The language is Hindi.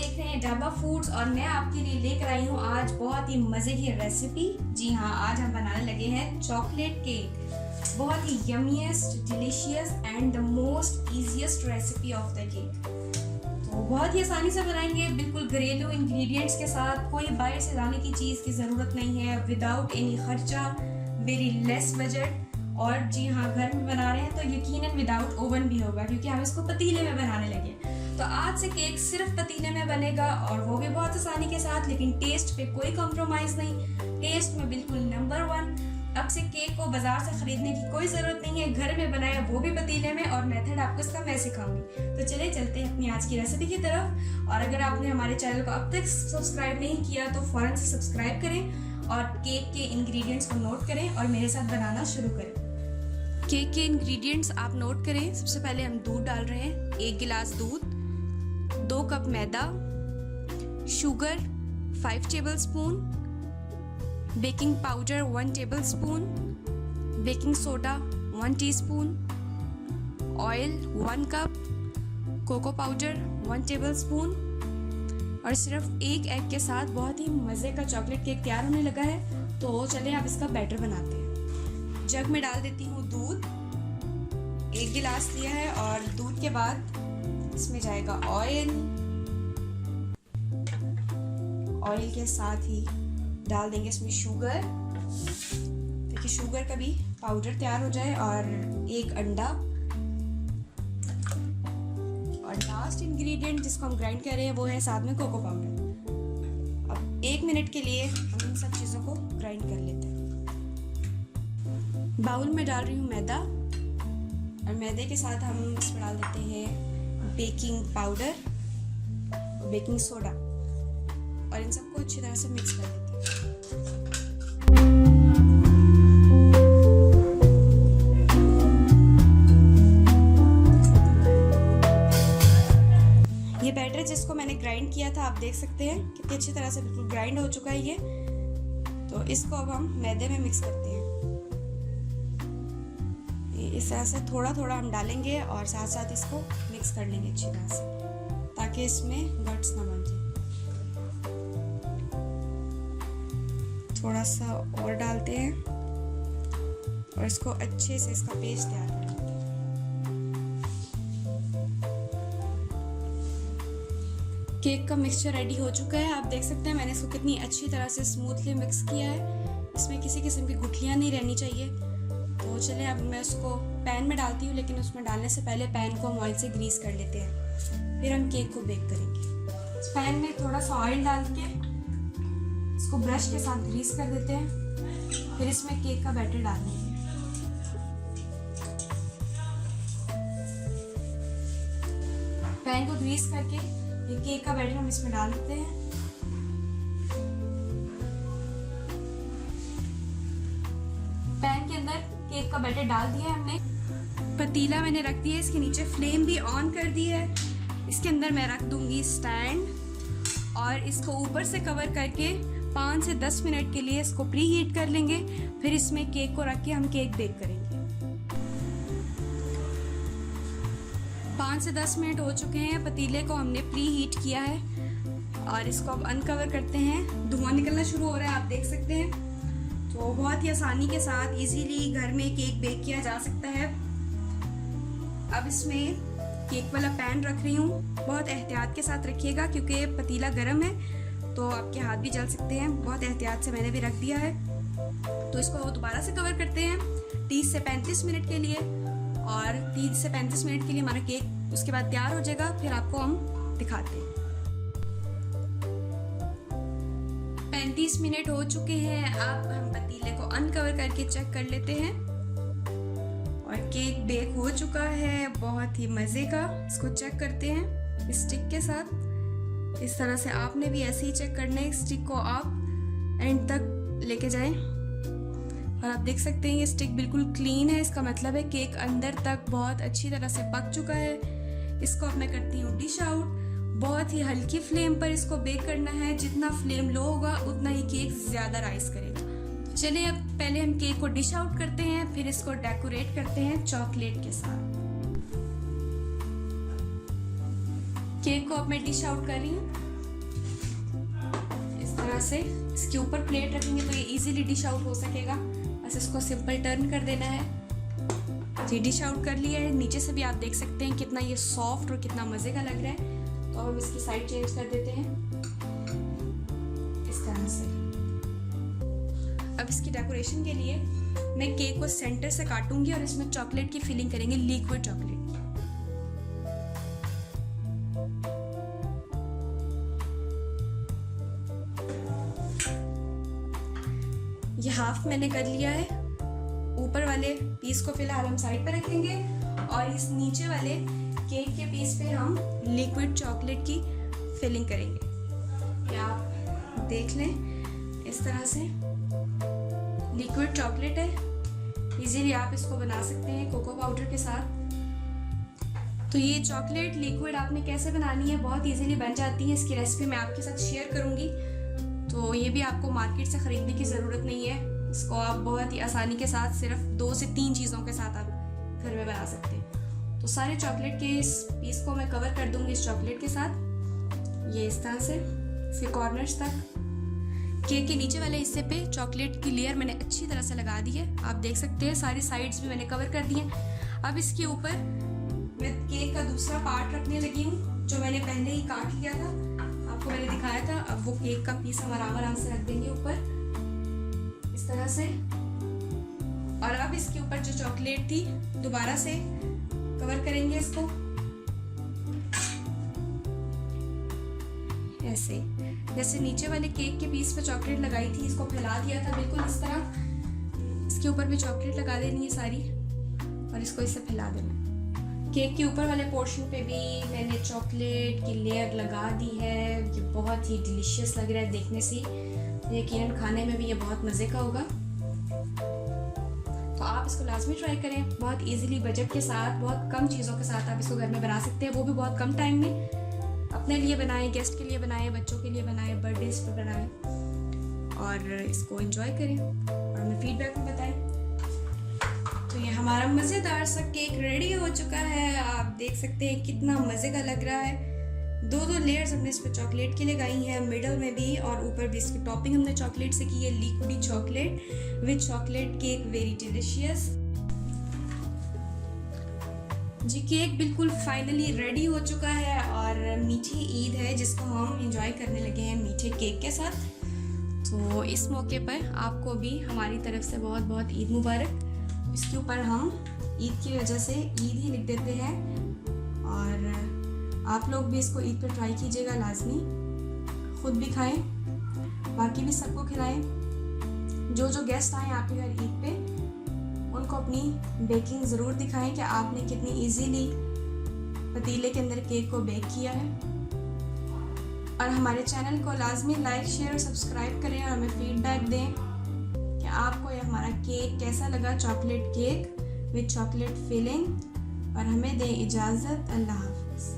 देख रहे हैं डाबा फूड्स और मैं आपके लिए लेकर आई हूँ आज बहुत ही मज़े की रेसिपी। जी हाँ, आज हम बनाने लगे हैं चॉकलेट केक। बहुत ही yummiest, delicious and the most easiest recipe of the cake. तो बहुत ही आसानी से बनाएंगे, बिल्कुल घरेलू इंग्रेडिएंट्स के साथ। कोई बाहर से लाने की चीज़ की ज़रूरत नहीं है, विदाउट एनी खर्चा, वेरी लेस बजट। और जी हाँ, घर में बना रहे हैं तो यकीनन विदाउट ओवन भी होगा, क्योंकि हम इसको पतीले में बनाने लगे। तो आज से केक सिर्फ पतीले में बनेगा और वो भी बहुत आसानी के साथ, लेकिन टेस्ट पे कोई कॉम्प्रोमाइज़ नहीं, टेस्ट में बिल्कुल नंबर 1। अब से केक को बाजार से खरीदने की कोई ज़रूरत नहीं है, घर में बनाया वो भी पतीले में, और मेथड आपको इसका मैं सिखाऊंगी। तो चलिए चलते हैं अपनी आज की रेसिपी की तरफ। और अगर आपने हमारे चैनल को अब तक सब्सक्राइब नहीं किया तो फ़ौरन से सब्सक्राइब करें और केक के इंग्रेडिएंट्स को नोट करें और मेरे साथ बनाना शुरू करें। केक के इंग्रेडिएंट्स आप नोट करें। सबसे पहले हम दूध डाल रहे हैं, 1 गिलास दूध, 2 कप मैदा, sugar 5 tablespoon, baking powder 1 tablespoon, baking soda 1 teaspoon, oil 1 cup, cocoa powder 1 tablespoon और सिर्फ एक एग के साथ बहुत ही मज़े का चॉकलेट केक तैयार होने लगा है। तो चलें अब इसका बैटर बनाते हैं। जग में डाल देती हूँ दूध, 1 गिलास लिया है, और दूध के बाद इसमें जाएगा ऑयल। ऑयल के साथ ही डाल देंगे इसमें शुगर। देखिए शुगर का भी पाउडर तैयार हो जाए, और 1 अंडा। और लास्ट इंग्रेडिएंट जिसको हम ग्राइंड कर रहे हैं वो है साथ में कोको पाउडर। अब 1 मिनट के लिए हम इन सब चीज़ों को ग्राइंड कर लेते हैं। बाउल में डाल रही हूँ मैदा, और मैदे के साथ हम इसमें डाल देते हैं बेकिंग पाउडर और बेकिंग सोडा, और इन सबको अच्छी तरह से मिक्स कर देते हैं। ये बैटर जिसको मैंने ग्राइंड किया था, आप देख सकते हैं कितनी अच्छी तरह से बिल्कुल ग्राइंड हो चुका है ये। तो इसको अब हम मैदे में मिक्स करते हैं। इस तरह से थोड़ा थोड़ा हम डालेंगे और साथ साथ इसको मिक्स कर लेंगे अच्छी तरह से, ताकि इसमें गट्स ना बन जाए। थोड़ा सा और डालते हैं और इसको अच्छे से इसका पेस्ट तैयार कर लेते हैं। केक का मिक्सचर रेडी हो चुका है। आप देख सकते हैं मैंने इसको कितनी अच्छी तरह से स्मूथली मिक्स किया है। इसमें किसी किस्म की गुठलियाँ नहीं रहनी चाहिए। तो चलिए अब मैं उसको पैन में डालती हूँ, लेकिन उसमें डालने से पहले पैन को हम ऑयल से ग्रीस कर लेते हैं, फिर हम केक को बेक करेंगे। इस पैन में थोड़ा सा ऑयल डाल के इसको ब्रश के साथ ग्रीस कर देते हैं, फिर इसमें केक का बैटर डाल देंगे। पैन को ग्रीस करके ये केक का बैटर हम इसमें डाल देते हैं। पैन के अंदर केक का बैटर डाल दिया है हमने। पतीला मैंने रख दिया है, इसके नीचे फ्लेम भी ऑन कर दी है। इसके अंदर मैं रख दूंगी स्टैंड, और इसको ऊपर से कवर करके 5 से 10 मिनट के लिए इसको प्री हीट कर लेंगे। फिर इसमें केक को रख के हम केक बेक करेंगे। 5 से 10 मिनट हो चुके हैं, पतीले को हमने प्री हीट किया है, और इसको अब अनकवर करते हैं। धुआं निकलना शुरू हो रहा है, आप देख सकते हैं। तो बहुत ही आसानी के साथ इजीली घर में केक बेक किया जा सकता है। अब इसमें केक वाला पैन रख रही हूँ। बहुत एहतियात के साथ रखिएगा, क्योंकि पतीला गर्म है तो आपके हाथ भी जल सकते हैं। बहुत एहतियात से मैंने भी रख दिया है। तो इसको दोबारा से कवर करते हैं 30 से 35 मिनट के लिए, और 30 से 35 मिनट के लिए हमारा केक उसके बाद तैयार हो जाएगा। फिर आपको हम दिखाते हैं। 35 मिनट हो चुके हैं। अब हम पतीले को अनकवर करके चेक कर लेते हैं, और केक बेक हो चुका है, बहुत ही मज़े का। इसको चेक करते हैं स्टिक के साथ। इस तरह से आपने भी ऐसे ही चेक करना है। स्टिक को आप एंड तक लेके जाएं, और आप देख सकते हैं ये स्टिक बिल्कुल क्लीन है। इसका मतलब है केक अंदर तक बहुत अच्छी तरह से पक चुका है। इसको अब मैं करती हूँ डिश आउट। बहुत ही हल्की फ्लेम पर इसको बेक करना है। जितना फ्लेम लो होगा उतना ही केक ज़्यादा राइस करेगा। तो चलिए अब पहले हम केक को डिश आउट करते हैं, फिर इसको डेकोरेट करते हैं चॉकलेट के साथ। केक को अब मैं डिश आउट कर रही हूँ। तरह से इसके ऊपर प्लेट रखेंगे तो ये इजीली डिश आउट हो सकेगा। बस इसको सिंपल टर्न कर देना है। जी डिश आउट कर लिया है। नीचे से भी आप देख सकते हैं कितना ये सॉफ्ट और कितना मज़े का लग रहा है। तो अब हम इसकी साइड चेंज कर देते हैं इस तरह से। अब इसकी डेकोरेशन के लिए मैं केक को सेंटर से काटूंगी और इसमें चॉकलेट की फिलिंग करेंगे, लिक्विड चॉकलेट। ये हाफ मैंने कर लिया है। ऊपर वाले पीस को फिलहाल हम साइड पर रखेंगे और इस नीचे वाले केक के पीस पे हम लिक्विड चॉकलेट की फिलिंग करेंगे। ये आप देख लें इस तरह से लिक्विड चॉकलेट है। इजीली आप इसको बना सकते हैं कोको पाउडर के साथ। तो ये चॉकलेट लिक्विड आपने कैसे बनानी है, बहुत इजीली बन जाती है। इसकी रेसिपी मैं आपके साथ शेयर करूंगी। तो ये भी आपको मार्केट से ख़रीदने की ज़रूरत नहीं है। इसको आप बहुत ही आसानी के साथ सिर्फ 2 से 3 चीज़ों के साथ आप घर में बना सकते हैं। तो सारे चॉकलेट के इस पीस को मैं कवर कर दूंगी इस चॉकलेट के साथ। ये इस तरह से इसके कॉर्नर्स तक। केक के नीचे वाले हिस्से पे चॉकलेट की लेयर मैंने अच्छी तरह से लगा दी है। आप देख सकते हैं सारी साइड्स भी मैंने कवर कर दी हैं। अब इसके ऊपर मैं केक का दूसरा पार्ट रखने लगी हूँ जो मैंने पहले ही काट लिया था, आपको मैंने दिखाया था। अब वो केक का पीस हम आराम से रख देंगे ऊपर इस तरह से। और अब इसके ऊपर जो चॉकलेट थी दोबारा से कवर करेंगे इसको ऐसे। जैसे नीचे वाले केक के पीस पे चॉकलेट लगाई थी, इसको फैला दिया था बिल्कुल इस तरह। इसके ऊपर भी चॉकलेट लगा देनी है सारी और इसको इससे फैला देना है। केक के ऊपर वाले पोर्शन पे भी मैंने चॉकलेट की लेयर लगा दी है। ये बहुत ही डिलीशियस लग रहा है देखने से। यकीनन खाने में भी ये बहुत मज़े का होगा। तो आप इसको लाजमी ट्राई करें। बहुत इजीली बजट के साथ, बहुत कम चीज़ों के साथ आप इसको घर में बना सकते हैं, वो भी बहुत कम टाइम में। अपने लिए बनाएं, गेस्ट के लिए बनाएं, बच्चों के लिए बनाएं, बर्थडेज पर बनाएं और इसको एंजॉय करें और हमें फीडबैक में बताएं। तो ये हमारा मज़ेदार सा केक रेडी हो चुका है। आप देख सकते हैं कितना मज़े का लग रहा है। 2 लेयर्स हमने इस पर चॉकलेट की लगाई हैं, मिडल में भी और ऊपर भी इसकी टॉपिंग हमने चॉकलेट से की है, liquid chocolate with chocolate cake, very delicious. जी केक बिल्कुल फाइनली रेडी हो चुका है और मीठी ईद है जिसको हम एंजॉय करने लगे हैं मीठे केक के साथ। तो इस मौके पर आपको भी हमारी तरफ से बहुत बहुत ईद मुबारक। इसके ऊपर हम ईद की वजह से ईद ही लिख देते हैं और आप लोग भी इसको ईद पर ट्राई कीजिएगा लाजमी। खुद भी खाएं, बाकी भी सबको खिलाएं। जो गेस्ट आए आपके घर ईद पे उनको अपनी बेकिंग ज़रूर दिखाएं कि आपने कितनी इजीली पतीले के अंदर केक को बेक किया है। और हमारे चैनल को लाजमी लाइक, शेयर और सब्सक्राइब करें और हमें फीडबैक दें कि आपको ये हमारा केक कैसा लगा, chocolate cake with chocolate filling. और हमें दें इजाज़त। अल्लाह हाफ़िज़।